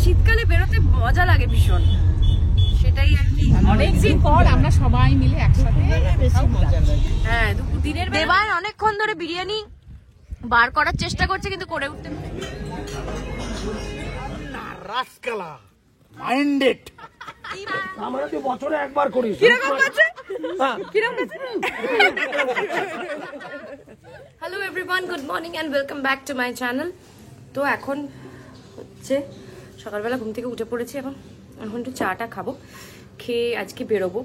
শীতকালে বেরোতে মজা লাগে ভীষণ, সেটাই আর কি। অনেকদিন পর আমরা সবাই মিলে একসাথে হ্যাঁ, দিনের বেলায় অনেকক্ষণ ধরে বিরিয়ানি বার করার চেষ্টা করছে কিন্তু করে উঠতে রাসকালা মাইন্ডেড। আমরা তো বছরে একবার করি। কিরকম আছে? কিরকম আছে? Hello everyone, good morning and welcome back to my channel. তো এখন হচ্ছে সকালবেলা ঘুম থেকে উঠে পড়েছি এবং এখন একটু চাটা খাবো, খেয়ে আজকে বেরোবো।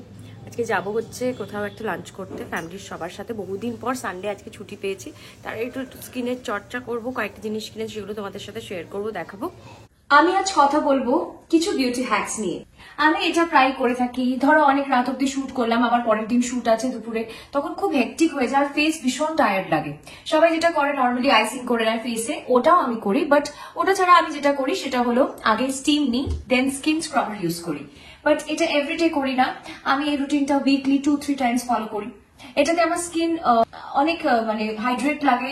আজকে যাবো হচ্ছে কোথাও একটা লাঞ্চ করতে ফ্যামিলির সবার সাথে। বহুদিন পর সানডে আজকে ছুটি পেয়েছি, তারা একটু স্কিনের চর্চা করবো, কয়েকটা জিনিস কিনে সেগুলো তোমাদের সাথে শেয়ার করবো, দেখাবো। আমি আজ কথা বলবো কিছু বিউটি হ্যাকস নিয়ে। আমি এটা প্রায় করে থাকি, ধরো অনেক রাত অব্দি শুট করলাম, আবার পরের দিন শুট আছে দুপুরে, তখন খুব হেক্টিক হয়ে যায় আর ফেস ভীষণ টায়ার্ড লাগে। সবাই যেটা করে নর্মালি আইসিং করে নেয় ফেসে, ওটাও আমি করি, বাট ওটা ছাড়া আমি যেটা করি সেটা হলো আগে স্টিম নিই, দেন স্কিন স্ক্রাবার ইউজ করি। বাট এটা এভরিডে করি না, আমি এই রুটিনটা উইকলি 2-3 টাইমস ফলো করি। এটাতে আমার স্কিন অনেক মানে হাইড্রেট লাগে,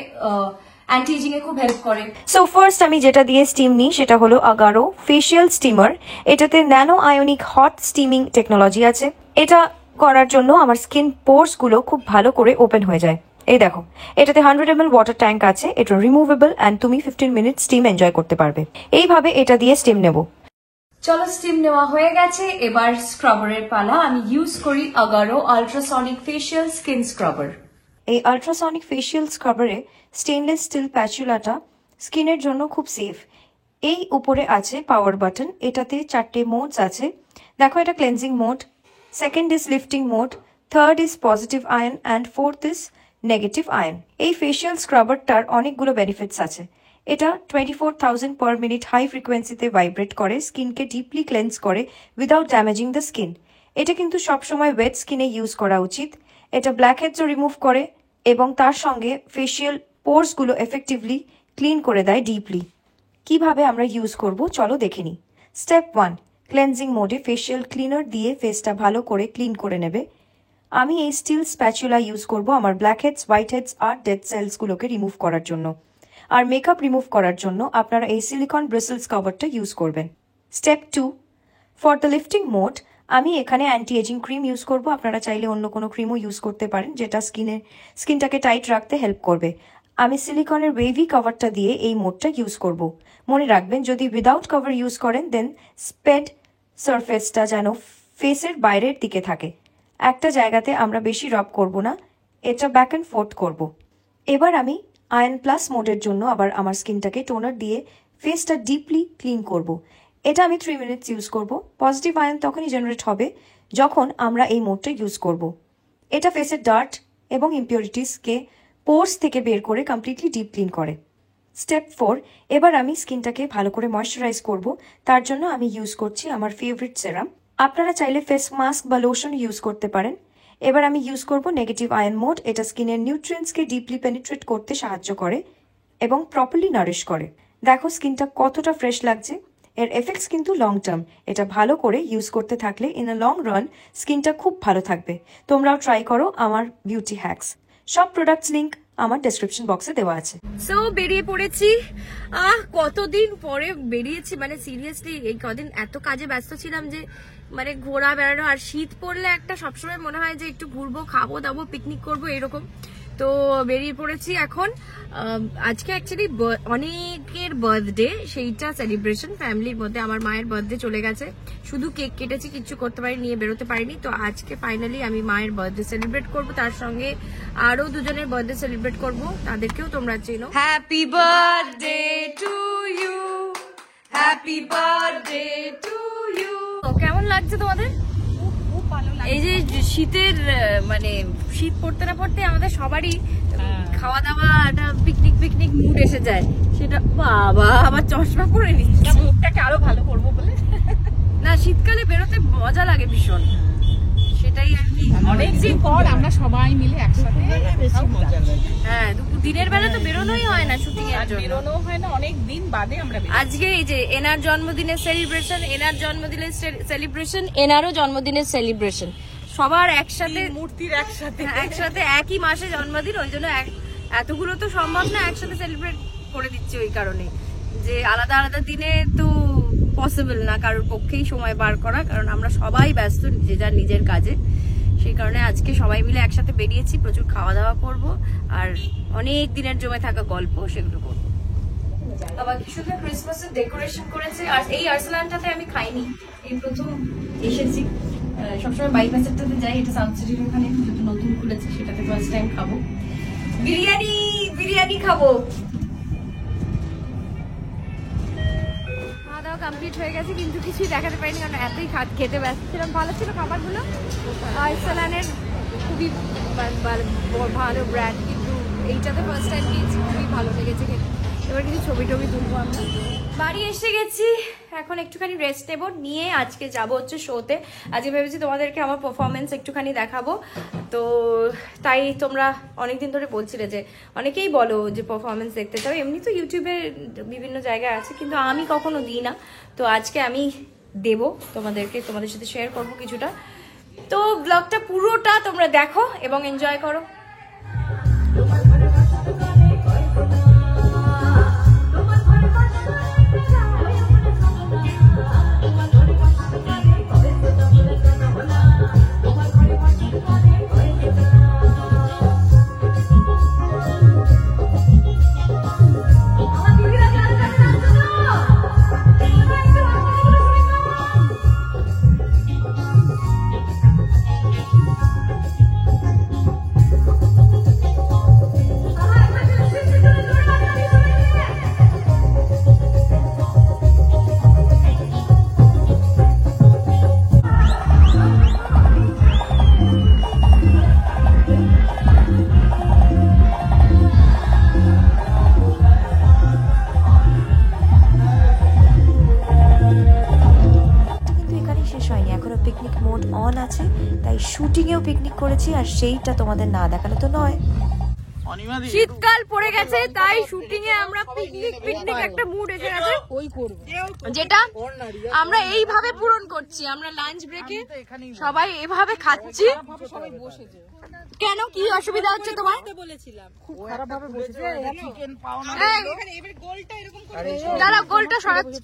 অ্যান্টি এজিং এ খুব হেল্প করে। সো ফার্স্ট আমি যেটা দিয়ে স্টিম নিই সেটা হলো আগারো ফেশিয়াল স্টিমার। এটাতে nano ionic hot steaming technology আছে। এটা করার জন্য আমার স্কিন পোর্স গুলো খুব ভালো করে ওপেন হয়ে যায়। এই দেখো, এটাতে 100 ml ওয়াটার ট্যাঙ্ক আছে, এটা রিমুভেবল অ্যান্ড তুমি 15 মিনিট স্টিম এনজয় করতে পারবে। এইভাবে এটা দিয়ে স্টিম নেব। চলো, স্টিম নেওয়া হয়ে গেছে, এবার স্ক্রাবারের পালা। আমি ইউজ করি Agaro ultrasonic facial skin scrubber. এই আল্ট্রাসনিক ফেশিয়াল স্ক্রাবারে স্টেনলেস স্টিল প্যাচুলাটা স্কিনের জন্য খুব সেফ। এই উপরে আছে পাওয়ার বাটন, এটাতে 4টে মোডস আছে। দেখো, এটা cleansing mode, second is lifting mode, third is positive ion and fourth is negative ion. এই ফেশিয়াল স্ক্রাবারটার অনেকগুলো বেনিফিটস আছে। এটা 24,000 পার মিনিট হাই ফ্রিকোয়েন্সিতে ভাইব্রেট করে, স্কিনকে ডিপলি ক্লেন্স করে উইদাউট ড্যামেজিং দ্য স্কিন। এটা কিন্তু সবসময় ওয়েট স্কিনে ইউজ করা উচিত। এটা ব্ল্যাকহেডসও রিমুভ করে এবং তার সঙ্গে ফেশিয়াল পোর্সগুলো এফেক্টিভলি ক্লিন করে দেয় ডিপলি। কিভাবে আমরা ইউজ করব চলো দেখে নিই। স্টেপ 1, ক্লেন্সিং মোডে ফেশিয়াল ক্লিনার দিয়ে ফেসটা ভালো করে ক্লিন করে নেবে। আমি এই স্টিল স্প্যাচুলা ইউজ করব আমার blackheads, white heads are dead সেলসগুলোকে remove করার জন্য। আর মেকআপ রিমুভ করার জন্য আপনারা এই সিলিকন ব্রিসেলস কভারটা ইউজ করবেন। Step 2, for the lifting mode আমি এখানে অ্যান্টি এজিং ক্রিম ইউজ করব। আপনারা চাইলে অন্য কোনো ক্রিমও ইউজ করতে পারেন, যেটা স্কিনটাকে টাইট রাখতে হেল্প করবে। আমি সিলিকনের ওয়েভি কভারটা দিয়ে এই মোডটা ইউজ করব। মনে রাখবেন, যদি উইদাউট কভার ইউজ করেন দেন স্পেড সারফেসটা যেন ফেসের বাইরের দিকে থাকে। একটা জায়গাতে আমরা বেশি রব করব না, এটা ব্যাক অ্যান্ড ফোর্থ করব। এবার আমি আয়ন প্লাস মোডের জন্য আবার আমার স্কিনটাকে টোনার দিয়ে ফেসটা ডিপলি ক্লিন করব। এটা আমি 3 মিনিটস ইউজ করব। পজিটিভ আয়ন তখনই জেনারেট হবে যখন আমরা এই মোডটা ইউজ করব। এটা ফেসের ডার্ট এবং ইম্পিউরিটিসকে পোর্স থেকে বের করে কমপ্লিটলি ডিপ ক্লিন করে। স্টেপ 4, এবার আমি স্কিনটাকে ভালো করে ময়শ্চারাইজ করব। তার জন্য আমি ইউজ করছি আমার ফেভারিট সেরাম। আপনারা চাইলে ফেস মাস্ক বা লোশন ইউজ করতে পারেন। এবার আমি ইউজ করব নেগেটিভ আয়ন মোড। এটা স্কিনের নিউট্রিয়েন্টসকে ডিপলি পেনিট্রেট করতে সাহায্য করে এবং প্রপারলি নারিশ করে। দেখো স্কিনটা কতটা ফ্রেশ লাগছে। এর এফেক্টস কিন্তু লং টার্ম। এটা ভালো করে ইউজ করতে থাকলে ইন আ লং রান স্কিনটা খুব ভালো থাকবে। তোমরাও ট্রাই করো আমার বিউটি হ্যাকস। সব প্রোডাক্টস লিংক আমার ডেসক্রিপশন বক্সে দেওয়া আছে। সো বেরিয়ে পড়েছি। কতদিন পরে বেরিয়েছি, মানে সিরিয়াসলি এই কদিন এত কাজে ব্যস্ত ছিলাম যে মানে ঘোরা বেড়ানো, আর শীত পড়লে একটা সবসময় মনে হয় যে একটু ঘুরবো, খাবো দাবো, পিকনিক করবো, এরকম। তো বেরিয়ে পড়েছি এখন। আজকে অ্যাকচুয়ালি অনেকের বার্থডে, সেইটা সেলিব্রেশন ফ্যামিলির মধ্যে। আমার মায়ের বার্থডে চলে গেছে, শুধু কেক কেটেছি, কিচ্ছু করতে পারি, নিয়ে বেরোতে পারিনি। তো আজকে ফাইনালি আমি মায়ের বার্থডে সেলিব্রেট করব, তার সঙ্গে আরো দুজনের বার্থডে সেলিব্রেট করব, তাদেরকেও তোমরা চেনো। Happy birthday to you, happy birthday to you. কেমন লাগছে তোমাদের? এই যে শীতের মানে শীত পড়তে না পড়তে আমাদের সবারই খাওয়া দাওয়া একটা পিকনিক মুড এসে যায়। সেটা বাবা আবার চশমা পরে নিচ্ছি মুখটাকে আরো ভালো করবো বলে। না, শীতকালে বেরোতে মজা লাগে ভীষণ, সেটাই আর কি। অনেকদিন পর আমরা সবাই মিলে একসাথে হ্যাঁ, দিনের বেলা তো বেরোনোই হয় না, শুটিং এর জন্য বেরোনো হয় না, অনেক দিন বাদে আমরা। আজকে এই যে এনার জন্মদিনের সেলিব্রেশন, এনার জন্মদিনের সেলিব্রেশন, এনারও জন্মদিনের সেলিব্রেশন, সবার একসাথে, মূর্তির একসাথে একই মাসে জন্মদিন। ওই জন্য এতগুলো তো সম্ভব না একসাথে সেলিব্রেট করে দিচ্ছি, ওই কারণে যে আলাদা আলাদা দিনে তো পসিবল না কারোর পক্ষেই সময় বার করা, কারণ আমরা সবাই ব্যস্ত যে যার নিজের কাজে। সেই কারণে আজকে সবাই মিলে একসাথে বেরিয়েছি, প্রচুর খাওয়া দাওয়া করব আর অনেক দিনের জমে থাকা গল্প সেগুলো করবো। আবার কি সুন্দর ক্রিসমাসের ডেকোরেশন করেছে। আর এই আর্সেনালটাতে আমি খাইনি, এই প্রথম এসেছি। সবসময় বাইপাসেরটাতে যাই, এটা সাউথ সিটির ওখানে যেটা নতুন খুলেছে সেটাতে ফার্স্ট টাইম খাবো। বিরিয়ানি খাবো। খাওয়া দাওয়া কমপ্লিট হয়ে গেছে, কিন্তু কিছুই দেখাতে পারিনি কারণ এতই খেতে ব্যস্ত ছিলাম। ভালো ছিল খাবারগুলো, আর্সেনালের খুবই ভালো ব্র্যান্ড, কিন্তু এইটাতে ফার্স্ট টাইম খেয়েছি, খুবই ভালো লেগেছে খেতে। এবার কিছু ছবি টবি তুলবো। আমরা বাড়ি এসে গেছি, এখন একটুখানি রেস্ট নেবো, নিয়ে আজকে যাব হচ্ছে শোতে। আজকে ভেবেছি তোমাদেরকে আমার পারফরমেন্স একটুখানি দেখাবো। তো তাই তোমরা অনেকদিন ধরে বলছিলে যে অনেকেই বলো যে পারফরমেন্স দেখতে চাও, এমনি তো ইউটিউবে বিভিন্ন জায়গায় আছে কিন্তু আমি কখনো দিই না। তো আজকে আমি দেব তোমাদের সাথে শেয়ার করবো কিছুটা। তো ব্লগটা পুরোটা তোমরা দেখো এবং এনজয় করো। পিকনিক মোড অন আছে, তাই শুটিং এও পিকনিক করেছি, আর সেইটা তোমাদের না দেখালে তো নয়। শীতকাল পড়ে গেছে তাই শুটিং এ আমরা পিকনিক একটা মুড এসে গেছে, যেটা আমরা এইভাবে পূরণ করছি। আমরা লাঞ্চ ব্রেকে সবাই এভাবে খাচ্ছি। কেন, কি অসুবিধা হচ্ছে তোমার? দাঁড়া, গোলটা সরাচ্ছি।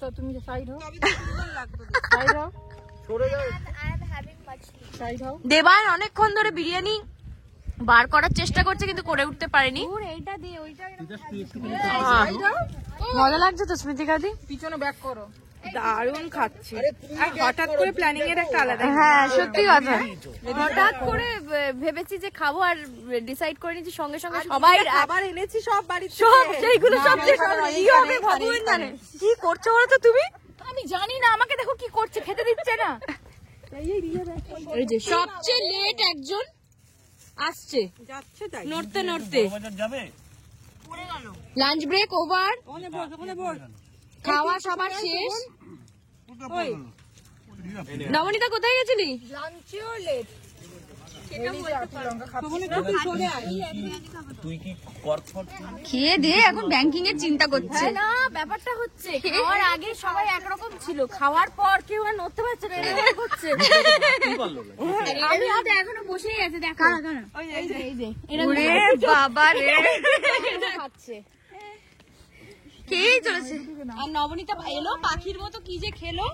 দেবান অনেকক্ষণ ধরে বিরিয়ানি বার করার চেষ্টা করছে কিন্তু করে উঠতে পারেনি। মজা লাগছে তো স্মৃতিকা দি? পিছনে ব্যাক করো। দারুণ খাচ্ছি, আর হঠাৎ করে প্ল্যানিং এর একটা আলাদা। হ্যাঁ সত্যি কথা, হঠাৎ করে ভেবেছি যে খাবো আর ডিসাইড করে নিয়েছি সঙ্গে সঙ্গে সবাই আবার এনেছি সব বাড়িতে, সব সেইগুলো সব যে কি হবে ভগবান জানে। কি করছো বলো তো তুমি? আমি জানি না, আমাকে দেখো কি করছে, খেতে দিচ্ছে না। এই যে সবচেয়ে লেট একজন আসছে, যাচ্ছে তাই নড়তে নড়তে। লাঞ্চ ব্রেক ওভার, খাওয়া সবার শেষ। নবনীতা কোথায় গেছিলি? লাঞ্চেও লেট। খেয়ে দিয়ে এখন ব্যাংকিং এর চিন্তা করছে। না ব্যাপারটা হচ্ছে খাওয়ার আগে সবাই একরকম ছিল, খাওয়ার পর কেউ আর নড়তে পারছে না, এরকম করছে। আমি আর এখনো বসেই আছে, দেখা এই যে ওরে বাবা রে খাচ্ছে, খেয়েই চলেছে। আর নবনীতা এলো পাখির মতো, কি যে খেলো,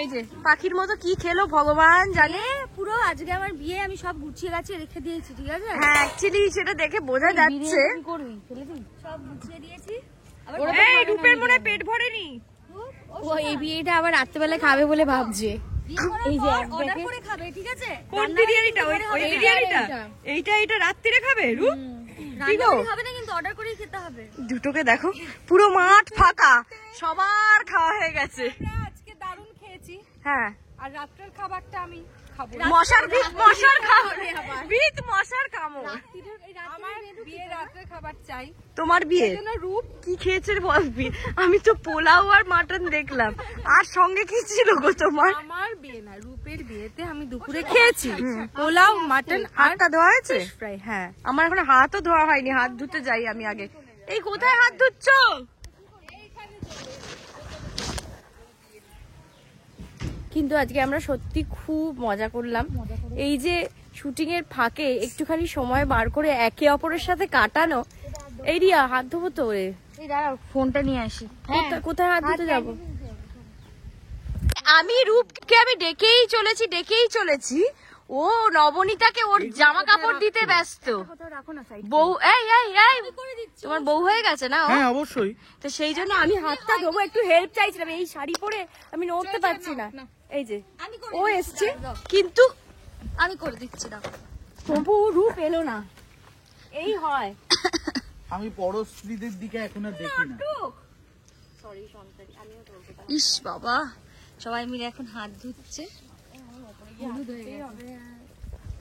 এই যে পাখির মতো কি খেলো ভগবান জানে। পুরো আজকে আমার বিয়ে আমি সব গুছিয়ে গাছিয়ে রেখে দিয়েছি, ঠিক আছে? হ্যাঁ অ্যাকচুয়ালি সেটা দেখে বোঝা যাচ্ছে। কি করবি, ফেলে দিই, সব গুছিয়ে দিয়েছি। এই রূপের মনে পেট ভরেনি, ও এই বিয়েটা আবার রাত্রেবেলা খাবে বলে ভাবছে। এই যে অর্ডার করে খাবে, ঠিক আছে? কোন বিরিয়ানিটা? ওই বিরিয়ানিটা, এইটা রাত্রিরে খাবে রূপ? খাবে না কিন্তু অর্ডার করেই খেতে হবে। দুটোকে দেখো, পুরো মাঠ ফাঁকা, সবার খাওয়া হয়ে গেছে। আজকে দারুণ খেয়েছি। হ্যাঁ, আর রাত্রের খাবারটা আমি খাবো। মশার কামড়। আমার বিয়ে রাত্রের খাবার চাই। তোমার বিয়ে রূপ কি খেয়েছে বলবি? আমি তো পোলাও আর মাটন দেখলাম, আর সঙ্গে কি ছিল গো তোমার? আমার বিয়ে না, রূপের বিয়েতে আমি দুপুরে খেয়েছি পোলাও, মাটন, হাতটা ধোয়া হয়েছে? ফ্রাই। হ্যাঁ, আমার এখন হাতও ধোয়া হয়নি, হাত ধুতে যাই আমি আগে। এই কোথায় হাত ধুচ্ছ? কিন্তু আজকে আমরা সত্যি খুব মজা করলাম। এই যে শুটিং এর ফাঁকে একটুখানি সময় বার করে একে অপরের সাথে কাটানো। এই রিয়া হাত ধোবো তো রে, এই দাঁড়াও ফোনটা নিয়ে আসি। কোথায় হাত ধুতে যাবো? আমি রূপকে আমি ডেকেই চলেছি ও নবনীতাকে ওর জামা কাপড় দিতে ব্যস্ত। বউ এই তোমার বউ হয়ে গেছে না ও? হ্যাঁ অবশ্যই। তো সেই জন্য আমি হাতটা দেবো, একটু হেল্প চাইছিলাম। এই শাড়ি পরে আমি নড়তে পারছি না। এই যে ও এসছে কিন্তু আমি করে দিচ্ছি না। তবু রূপ এলো না। এই হয়। আমি পরস্ত্রীদের দিকে এখন আর দেখি না। ইস বাবা, সবাই মিলে এখন হাত ধুচ্ছে।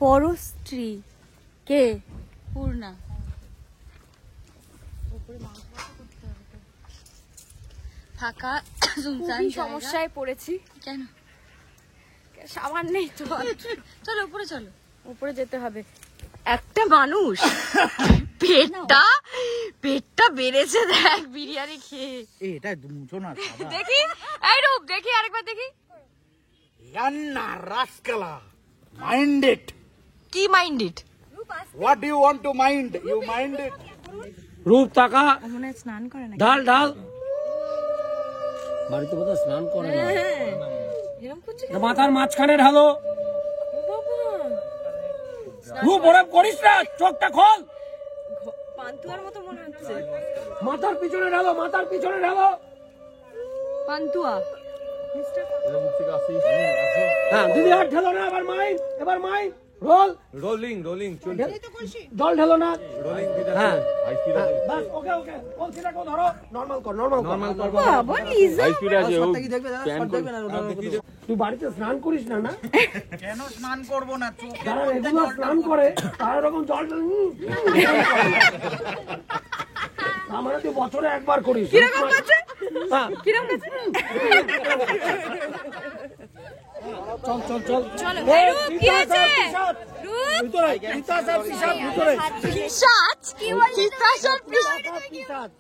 পরস্ত্রী কে? পূর্ণা। ফাঁকা সুনসান খুবই জায়গা। সমস্যায় পড়েছি। কেন? সামান নেই তো। চলো উপরে চলো। উপরে যেতে হবে। একটা মানুষ পেটটা বেড়েছে দেখ বিরিয়ানি খেয়ে। এটা মুছো না দাদা। দেখি এই রূপ, দেখি আরেকবার দেখি। ইয়ান্না রাস্কালা মাইন্ডেড। কি minded? What you want to mind, you mind it. রূপ টাকা মনে হয় স্নান করে না। ঢাল ঢাল। বাড়িতে বোধহয় স্নান করে না। এরকম করছে মাথার মাঝখানে ঢালো। রূপ ওরম করিস না, চোখটা খোল। পান্তুয়ার মতো মনে হচ্ছে। মাথার পিছনে ঢালো, মাথার পিছনে ঢালো। পান্তুয়া হ্যাঁ দিদি আর ঢালো না, এবার মাই রোল রোলিং জল ঢালো না। রোলিং হ্যাঁ বাস ওকে বলছি না, ধরো নরমাল কর। হাই স্পিড আছে ও তুই বাড়িতে স্নান করিস না? না কেন স্নান করব না? চোখ যারা রেগুলার স্নান করে তারা এরকম জল আমরা তুই বছরে একবার করিস। হ্যাঁ। চল চলো এই, রূপ কি হয়েছে? রূপ ভিতরে পিতাস আর পিসাব ভিতরে। পিশাচ কি বলছিস? পিশাচ আর পিসাব।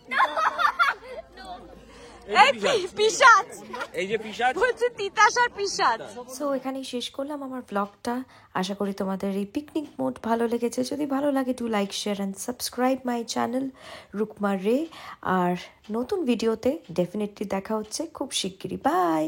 পিশাচ এই যে পিশাচ বলছে তিতাস আর পিশাচ। সো এখানেই শেষ করলাম আমার ব্লগটা। আশা করি তোমাদের এই পিকনিক মোড ভালো লেগেছে। যদি ভালো লাগে do like share and subscribe my channel Rukma রে। আর নতুন ভিডিওতে ডেফিনেটলি দেখা হচ্ছে খুব শিগগিরই। বাই।